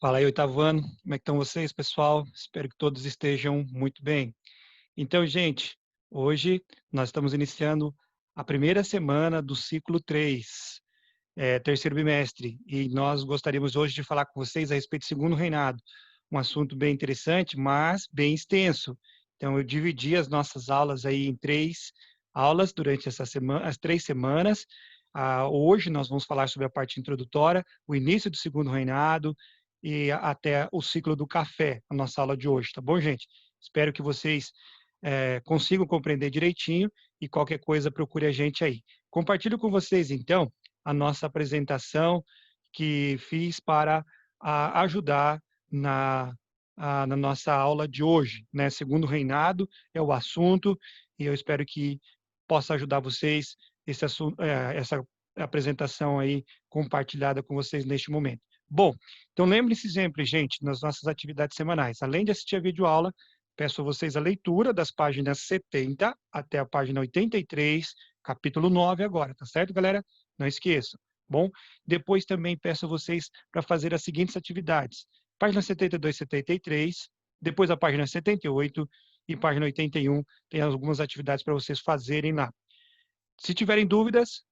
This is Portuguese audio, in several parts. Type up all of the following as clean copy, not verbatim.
Fala aí, oitavo ano, como é que estão vocês, pessoal? Espero que todos estejam muito bem. Então, gente, hoje nós estamos iniciando a primeira semana do ciclo 3, terceiro bimestre, e nós gostaríamos hoje de falar com vocês a respeito do segundo reinado, um assunto bem interessante, mas bem extenso. Então, eu dividi as nossas aulas aí em 3 aulas durante essa semana, as 3 semanas. Hoje nós vamos falar sobre a parte introdutória, o início do segundo reinado e até o ciclo do café, a nossa aula de hoje, tá bom, gente? Espero que vocês consigam compreender direitinho e qualquer coisa procure a gente aí. Compartilho com vocês, então, a nossa apresentação que fiz para ajudar na nossa aula de hoje, né? Segundo reinado é o assunto e eu espero que possa ajudar vocês essa apresentação aí compartilhada com vocês neste momento. Bom, então lembre-se sempre, gente, nas nossas atividades semanais, além de assistir a videoaula, peço a vocês a leitura das páginas 70 até a página 83, capítulo 9 agora, tá certo, galera? Não esqueçam. Bom, depois também peço a vocês para fazer as seguintes atividades. Página 72 e 73, depois a página 78 e página 81, tem algumas atividades para vocês fazerem lá. Se tiverem dúvidas,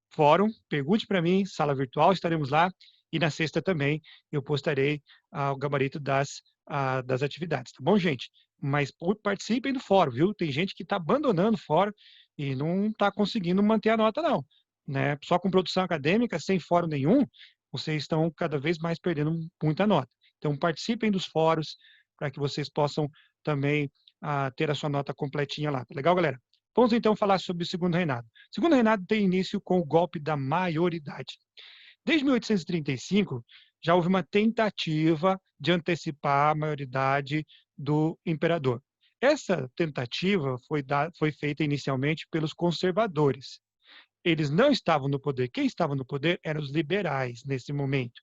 fórum, pergunte para mim, sala virtual, estaremos lá. E na sexta também eu postarei o gabarito das atividades, tá bom, gente? Mas participem do fórum, viu? Tem gente que está abandonando o fórum e não está conseguindo manter a nota, não. Né? Só com produção acadêmica, sem fórum nenhum, vocês estão cada vez mais perdendo muita nota. Então, participem dos fóruns para que vocês possam também ter a sua nota completinha lá. Tá legal, galera? Vamos então falar sobre o segundo reinado. O segundo reinado tem início com o golpe da maioridade. Desde 1835, já houve uma tentativa de antecipar a maioridade do imperador. Essa tentativa foi feita inicialmente pelos conservadores. Eles não estavam no poder. Quem estava no poder eram os liberais nesse momento.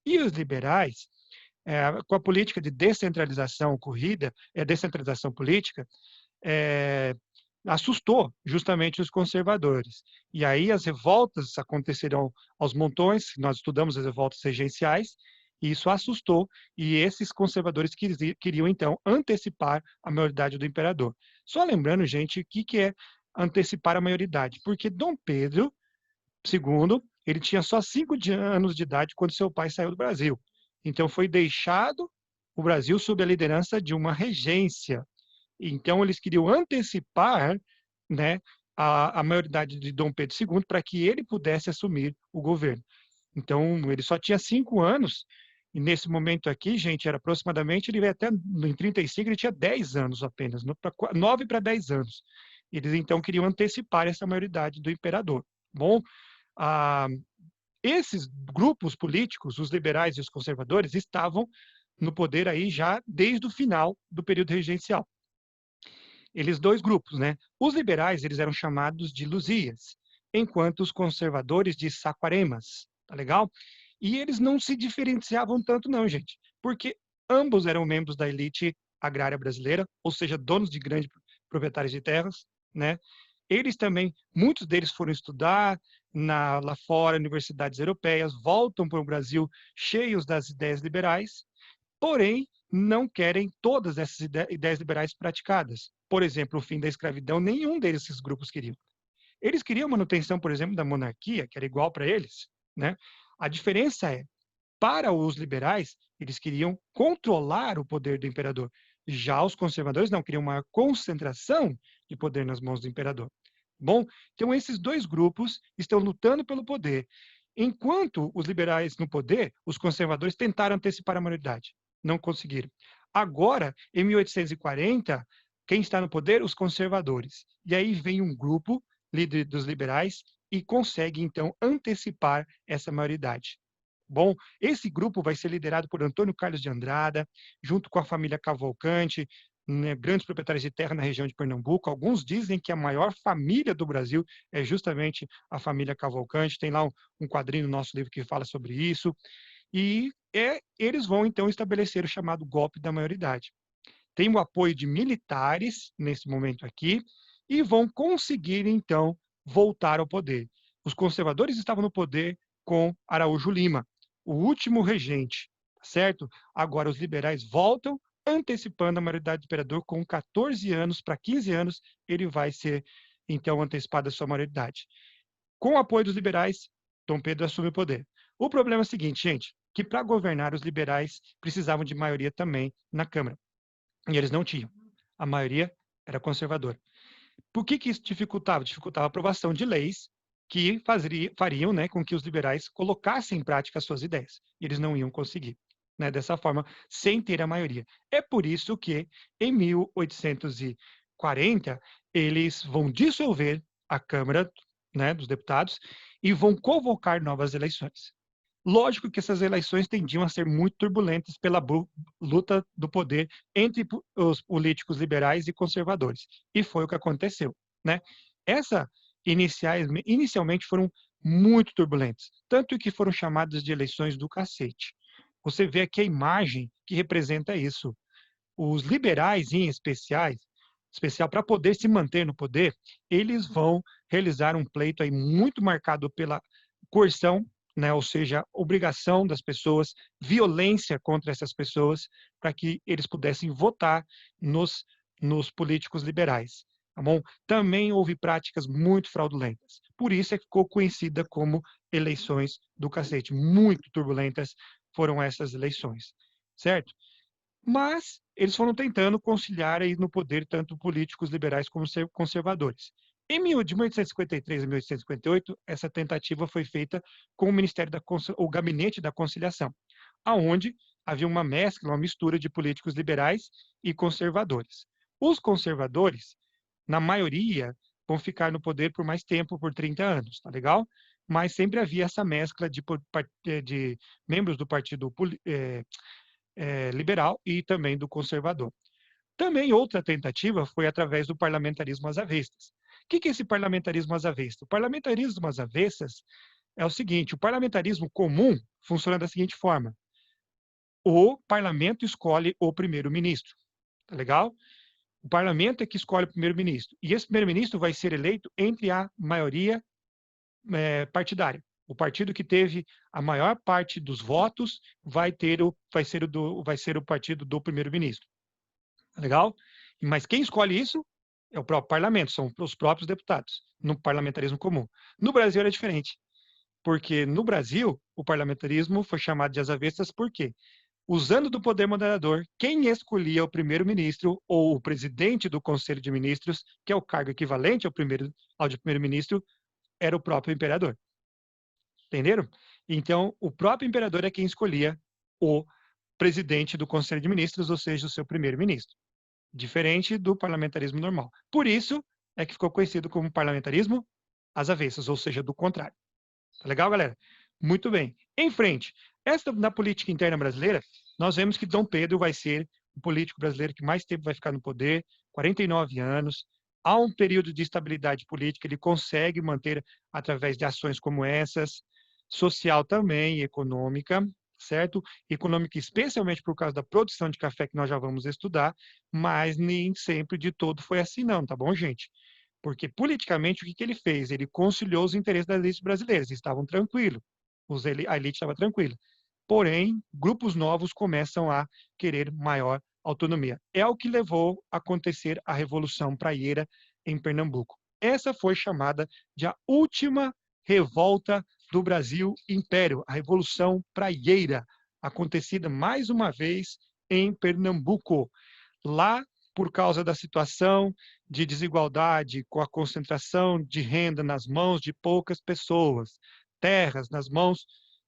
E os liberais, com a política de descentralização ocorrida, descentralização política, é, assustou justamente os conservadores. E aí as revoltas aconteceram aos montões, nós estudamos as revoltas regenciais, e isso assustou, e esses conservadores queriam, então, antecipar a maioridade do imperador. Só lembrando, gente, o que é antecipar a maioridade? Porque Dom Pedro II, ele tinha só 5 anos de idade quando seu pai saiu do Brasil. Então, foi deixado o Brasil sob a liderança de uma regência. Então, eles queriam antecipar, né, a maioridade de Dom Pedro II para que ele pudesse assumir o governo. Então, ele só tinha 5 anos, e nesse momento aqui, gente, era aproximadamente, ele veio até em 35, ele tinha 10 anos apenas, 9 para 10 anos. Eles, então, queriam antecipar essa maioridade do imperador. Bom, ah, esses grupos políticos, os liberais e os conservadores, estavam no poder aí já desde o final do período regencial. Eles dois grupos, né? Os liberais, eles eram chamados de Luzias, enquanto os conservadores de Saquaremas, tá legal? E eles não se diferenciavam tanto não, gente, porque ambos eram membros da elite agrária brasileira, ou seja, donos de grandes proprietários de terras, né? Eles também, muitos deles foram estudar lá fora, universidades europeias, voltam para o Brasil cheios das ideias liberais, porém, não querem todas essas ideias liberais praticadas. Por exemplo, o fim da escravidão, nenhum desses grupos queriam. Eles queriam a manutenção, por exemplo, da monarquia, que era igual para eles, né? A diferença é, para os liberais, eles queriam controlar o poder do imperador. Já os conservadores não, queriam uma concentração de poder nas mãos do imperador. Bom, então esses dois grupos estão lutando pelo poder. Enquanto os liberais no poder, os conservadores tentaram antecipar a maioridade. Não conseguiram. Agora, em 1840, quem está no poder? Os conservadores. E aí vem um grupo, líder dos liberais, e consegue, então, antecipar essa maioridade. Bom, esse grupo vai ser liderado por Antônio Carlos de Andrada, junto com a família Cavalcante, né, grandes proprietários de terra na região de Pernambuco. Alguns dizem que a maior família do Brasil é justamente a família Cavalcante. Tem lá um quadrinho no nosso livro que fala sobre isso. E eles vão, então, estabelecer o chamado golpe da maioridade. Tem o apoio de militares, nesse momento aqui, e vão conseguir, então, voltar ao poder. Os conservadores estavam no poder com Araújo Lima, o último regente. certo? Agora, os liberais voltam, antecipando a maioridade do imperador com 14 anos para 15 anos, ele vai ser, então, antecipada a sua maioridade. Com o apoio dos liberais, Dom Pedro assume o poder. O problema é o seguinte, gente, que para governar os liberais precisavam de maioria também na Câmara. E eles não tinham. A maioria era conservadora. Por que isso dificultava? Dificultava a aprovação de leis que fariam, né, com que os liberais colocassem em prática as suas ideias. E eles não iam conseguir, né, dessa forma, sem ter a maioria. É por isso que, em 1840, eles vão dissolver a Câmara, né, dos Deputados e vão convocar novas eleições. Lógico que essas eleições tendiam a ser muito turbulentas pela luta do poder entre os políticos liberais e conservadores. E foi o que aconteceu, né? Essa inicialmente foram muito turbulentas, tanto que foram chamadas de eleições do cacete. Você vê aqui a imagem que representa isso. Os liberais, em especial para poder se manter no poder, eles vão realizar um pleito aí muito marcado pela coerção, né, ou seja, obrigação das pessoas, violência contra essas pessoas, para que eles pudessem votar nos políticos liberais. Tá bom? Também houve práticas muito fraudulentas. Por isso é que ficou conhecida como eleições do cacete. Muito turbulentas foram essas eleições, certo? Mas eles foram tentando conciliar aí no poder tanto políticos liberais como conservadores. De 1853 a 1858, essa tentativa foi feita com o Ministério o Gabinete da Conciliação, aonde havia uma mescla, uma mistura de políticos liberais e conservadores. Os conservadores, na maioria, vão ficar no poder por mais tempo, por 30 anos, tá legal? Mas sempre havia essa mescla de membros do partido liberal e também do conservador. Também outra tentativa foi através do parlamentarismo às avessas. O que é esse parlamentarismo às avessas? O parlamentarismo às avessas é o seguinte: o parlamentarismo comum funciona da seguinte forma: o parlamento escolhe o primeiro-ministro, tá legal? O parlamento é que escolhe o primeiro-ministro. E esse primeiro-ministro vai ser eleito entre a maioria partidária. O partido que teve a maior parte dos votos vai ser o partido do primeiro-ministro. Legal? Mas quem escolhe isso é o próprio parlamento, são os próprios deputados, no parlamentarismo comum. No Brasil era diferente, porque no Brasil o parlamentarismo foi chamado de às avessas por quê? Usando do poder moderador, quem escolhia o primeiro-ministro ou o presidente do Conselho de Ministros, que é o cargo equivalente ao de primeiro-ministro, era o próprio imperador. Entenderam? Então, o próprio imperador é quem escolhia o presidente do Conselho de Ministros, ou seja, o seu primeiro-ministro. Diferente do parlamentarismo normal. Por isso é que ficou conhecido como parlamentarismo às avessas, ou seja, do contrário. Tá legal, galera? Muito bem. Em frente, na política interna brasileira, nós vemos que Dom Pedro vai ser o político brasileiro que mais tempo vai ficar no poder, 49 anos. Há um período de estabilidade política, ele consegue manter através de ações como essas, social também, econômica, certo? Econômica especialmente por causa da produção de café que nós já vamos estudar, mas nem sempre de todo foi assim não, tá bom, gente? Porque politicamente o que ele fez? Ele conciliou os interesses das elites brasileiras, estavam tranquilos, a elite estava tranquila. Porém, grupos novos começam a querer maior autonomia. É o que levou a acontecer a Revolução Praieira em Pernambuco. Essa foi chamada de a última revolta do Brasil Império, a Revolução Praieira, acontecida mais uma vez em Pernambuco. Lá, por causa da situação de desigualdade, com a concentração de renda nas mãos de poucas pessoas, terras nas mãos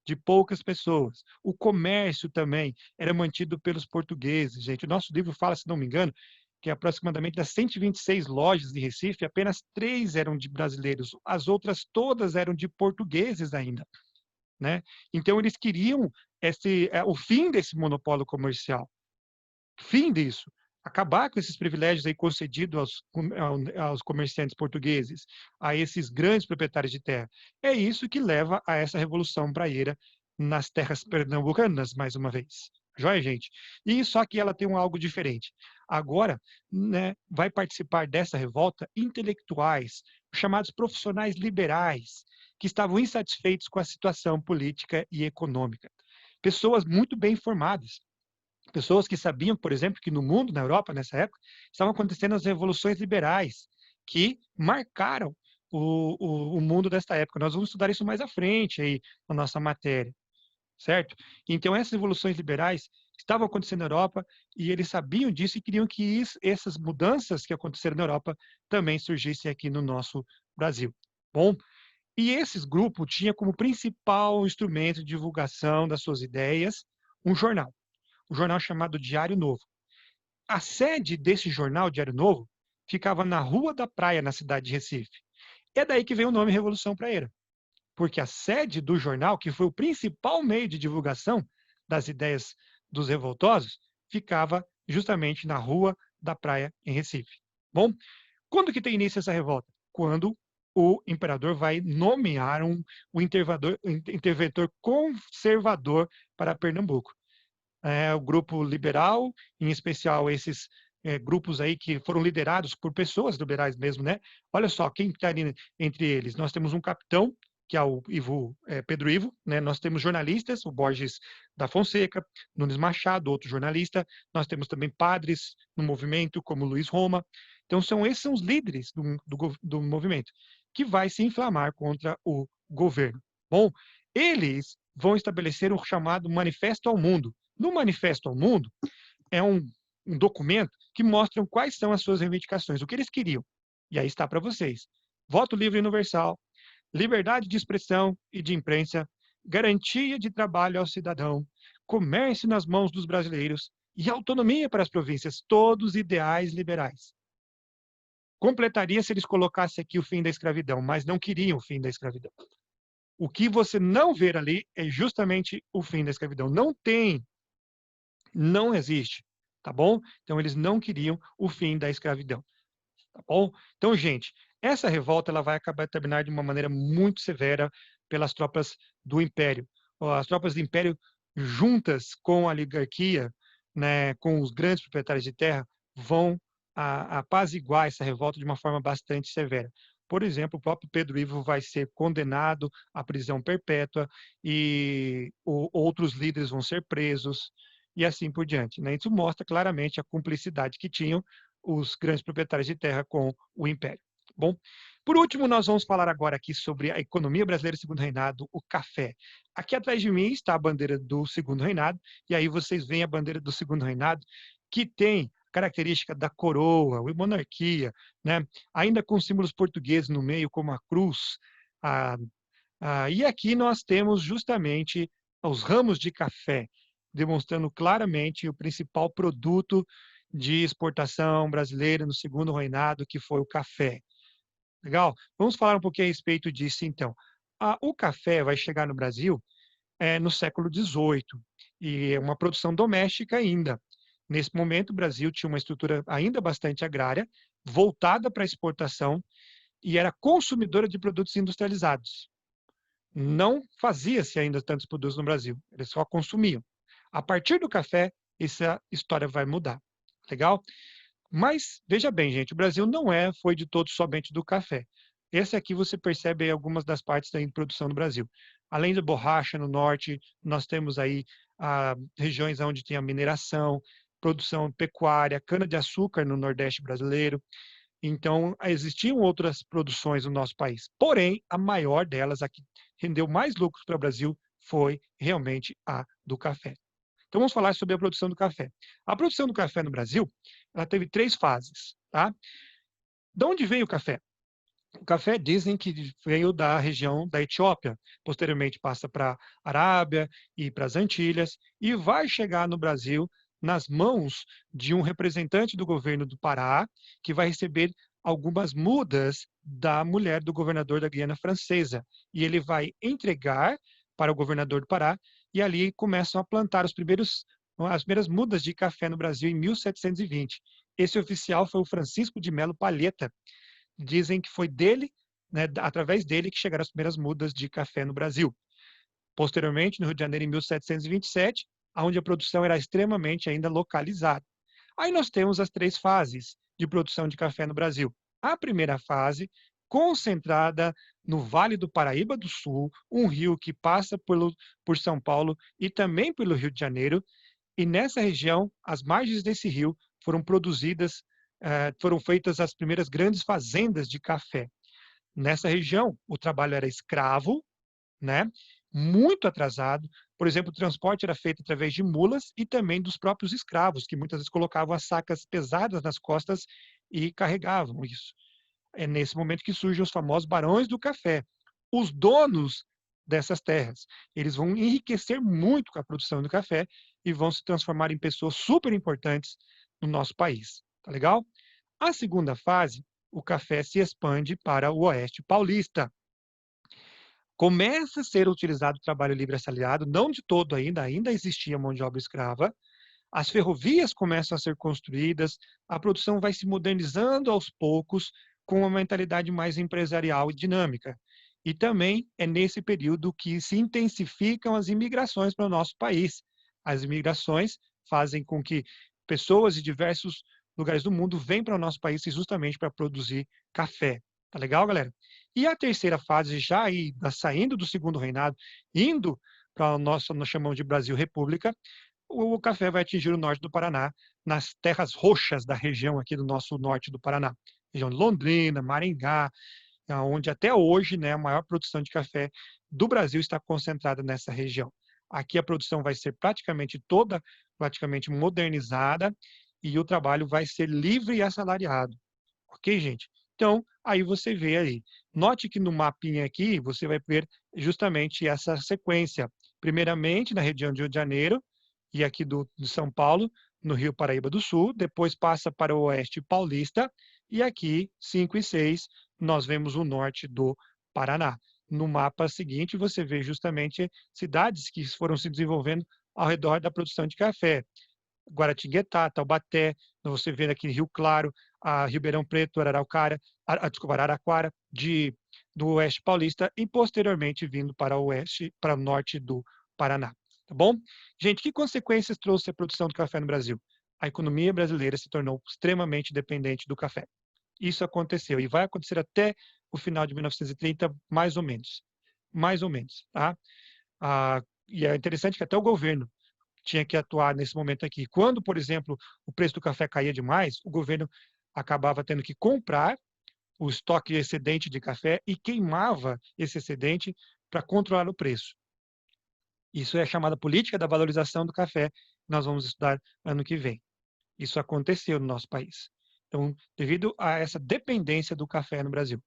de poucas pessoas. O comércio também era mantido pelos portugueses, gente. O nosso livro fala, se não me engano, que aproximadamente das 126 lojas de Recife, apenas 3 eram de brasileiros, as outras todas eram de portugueses ainda, né? Então eles queriam o fim desse monopólio comercial, fim disso, acabar com esses privilégios aí concedidos aos comerciantes portugueses, a esses grandes proprietários de terra. É isso que leva a essa revolução praieira nas terras pernambucanas, mais uma vez. Joia, gente? E só que ela tem algo diferente. Agora, né, vai participar dessa revolta intelectuais, chamados profissionais liberais, que estavam insatisfeitos com a situação política e econômica. pessoas muito bem informadas, pessoas que sabiam, por exemplo, que no mundo, na Europa, nessa época, estavam acontecendo as revoluções liberais, que marcaram o mundo desta época. Nós vamos estudar isso mais à frente aí na nossa matéria, certo? Então, essas revoluções liberais estavam acontecendo na Europa e eles sabiam disso e queriam que essas mudanças que aconteceram na Europa também surgissem aqui no nosso Brasil. Bom, e esses grupos tinham como principal instrumento de divulgação das suas ideias um jornal chamado Diário Novo. A sede desse jornal, Diário Novo, ficava na Rua da Praia, na cidade de Recife. É daí que vem o nome Revolução Praeira, porque a sede do jornal, que foi o principal meio de divulgação das ideias dos revoltosos, ficava justamente na Rua da Praia, em Recife. Bom, quando que tem início essa revolta? Quando o imperador vai nomear um interventor conservador para Pernambuco. O grupo liberal, em especial esses grupos aí que foram liderados por pessoas liberais mesmo, né? Olha só, quem está entre eles? Nós temos um capitão, que é o Pedro Ivo, né? Nós temos jornalistas, o Borges da Fonseca, Nunes Machado, outro jornalista. Nós temos também padres no movimento, como Luiz Roma. Então, esses são os líderes do movimento, que vai se inflamar contra o governo. Bom, eles vão estabelecer o chamado Manifesto ao Mundo. No Manifesto ao Mundo, é um documento que mostra quais são as suas reivindicações, o que eles queriam. E aí está para vocês. Voto livre e universal, liberdade de expressão e de imprensa, garantia de trabalho ao cidadão, comércio nas mãos dos brasileiros e autonomia para as províncias, todos ideais liberais. Completaria se eles colocassem aqui o fim da escravidão, mas não queriam o fim da escravidão. O que você não vê ali é justamente o fim da escravidão. Não existe, tá bom? Então, eles não queriam o fim da escravidão, tá bom? Então, gente, essa revolta ela vai acabar terminar de uma maneira muito severa pelas tropas do Império. As tropas do Império, juntas com a oligarquia, né, com os grandes proprietários de terra, vão apaziguar essa revolta de uma forma bastante severa. Por exemplo, o próprio Pedro Ivo vai ser condenado à prisão perpétua e outros líderes vão ser presos e assim por diante, né? Isso mostra claramente a cumplicidade que tinham os grandes proprietários de terra com o Império. Bom, por último, nós vamos falar agora aqui sobre a economia brasileira do Segundo Reinado, o café. Aqui atrás de mim está a bandeira do Segundo Reinado, e aí vocês veem a bandeira do Segundo Reinado, que tem característica da coroa, a monarquia, né? Ainda com símbolos portugueses no meio, como a cruz. E aqui nós temos justamente os ramos de café, demonstrando claramente o principal produto de exportação brasileira no Segundo Reinado, que foi o café. Legal? Vamos falar um pouquinho a respeito disso, então. O café vai chegar no Brasil no século XVIII, e é uma produção doméstica ainda. Nesse momento, o Brasil tinha uma estrutura ainda bastante agrária, voltada para a exportação, e era consumidora de produtos industrializados. Não fazia-se ainda tantos produtos no Brasil, eles só consumiam. A partir do café, essa história vai mudar. Legal? Mas, veja bem, gente, o Brasil não foi de todo somente do café. Esse aqui você percebe aí algumas das partes da produção do Brasil. Além da borracha no norte, nós temos aí regiões onde tem a mineração, produção pecuária, cana-de-açúcar no nordeste brasileiro. Então, existiam outras produções no nosso país. Porém, a maior delas, a que rendeu mais lucros para o Brasil, foi realmente a do café. Então, vamos falar sobre a produção do café. A produção do café no Brasil, ela teve 3 fases, tá? De onde veio o café? O café dizem que veio da região da Etiópia, posteriormente passa para a Arábia e para as Antilhas, e vai chegar no Brasil nas mãos de um representante do governo do Pará, que vai receber algumas mudas da mulher do governador da Guiana Francesa. E ele vai entregar para o governador do Pará, e ali começam a plantar as primeiras mudas de café no Brasil em 1720. Esse oficial foi o Francisco de Melo Palheta. Dizem que foi dele, né, através dele, que chegaram as primeiras mudas de café no Brasil. Posteriormente, no Rio de Janeiro, em 1727, onde a produção era extremamente ainda localizada. Aí nós temos as 3 fases de produção de café no Brasil. A primeira fase, concentrada no Vale do Paraíba do Sul, um rio que passa por São Paulo e também pelo Rio de Janeiro, e nessa região, às margens desse rio, foram feitas as primeiras grandes fazendas de café. Nessa região, o trabalho era escravo, né? Muito atrasado. Por exemplo, o transporte era feito através de mulas e também dos próprios escravos, que muitas vezes colocavam as sacas pesadas nas costas e carregavam isso. É nesse momento que surgem os famosos barões do café, os donos dessas terras. Eles vão enriquecer muito com a produção do café e vão se transformar em pessoas super importantes no nosso país. Tá legal? A segunda fase, o café se expande para o oeste paulista. Começa a ser utilizado o trabalho livre assalariado, não de todo ainda existia mão de obra escrava. As ferrovias começam a ser construídas, a produção vai se modernizando aos poucos, com uma mentalidade mais empresarial e dinâmica. E também é nesse período que se intensificam as imigrações para o nosso país. As imigrações fazem com que pessoas de diversos lugares do mundo venham para o nosso país justamente para produzir café. Tá legal, galera? E a terceira fase, já aí, saindo do segundo reinado, indo para o nosso, nós chamamos de Brasil República, o café vai atingir o norte do Paraná, nas terras roxas da região aqui do nosso norte do Paraná. Região de Londrina, Maringá, onde até hoje, né, a maior produção de café do Brasil está concentrada nessa região. Aqui a produção vai ser praticamente modernizada, e o trabalho vai ser livre e assalariado. Ok, gente? Então, aí você vê aí. Note que no mapinha aqui, você vai ver justamente essa sequência. Primeiramente, na região de Rio de Janeiro, e aqui de São Paulo, no Rio Paraíba do Sul, depois passa para o oeste paulista, e aqui, 5 e 6, nós vemos o norte do Paraná. No mapa seguinte, você vê justamente cidades que foram se desenvolvendo ao redor da produção de café. Guaratinguetá, Taubaté, você vê aqui Rio Claro, Ribeirão Preto, Araraquara, do oeste paulista e posteriormente vindo para o norte do Paraná. Tá bom? Gente, que consequências trouxe a produção do café no Brasil? A economia brasileira se tornou extremamente dependente do café. Isso aconteceu e vai acontecer até o final de 1930, mais ou menos. Mais ou menos, tá? E é interessante que até o governo tinha que atuar nesse momento aqui. Quando, por exemplo, o preço do café caía demais, o governo acabava tendo que comprar o estoque excedente de café e queimava esse excedente para controlar o preço. Isso é chamada política da valorização do café, que nós vamos estudar ano que vem. Isso aconteceu no nosso país. Então, devido a essa dependência do café no Brasil.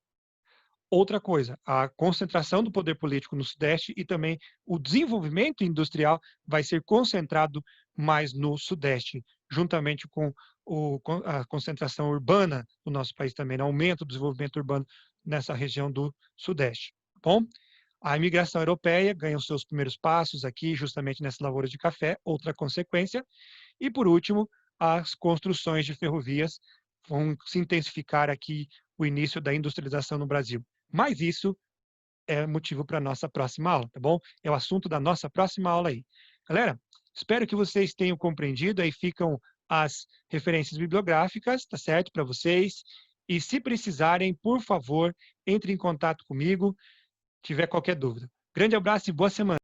Outra coisa, a concentração do poder político no Sudeste e também o desenvolvimento industrial vai ser concentrado mais no Sudeste, juntamente com a concentração urbana do nosso país também, né? Aumento do desenvolvimento urbano nessa região do Sudeste. Bom, a imigração europeia ganha os seus primeiros passos aqui, justamente nessas lavouras de café, outra consequência. E, por último, as construções de ferrovias vão se intensificar aqui o início da industrialização no Brasil. Mas isso é motivo para a nossa próxima aula, tá bom? É o assunto da nossa próxima aula aí. Galera, espero que vocês tenham compreendido, aí ficam as referências bibliográficas, tá certo? Para vocês. E se precisarem, por favor, entre em contato comigo, tiver qualquer dúvida. Grande abraço e boa semana.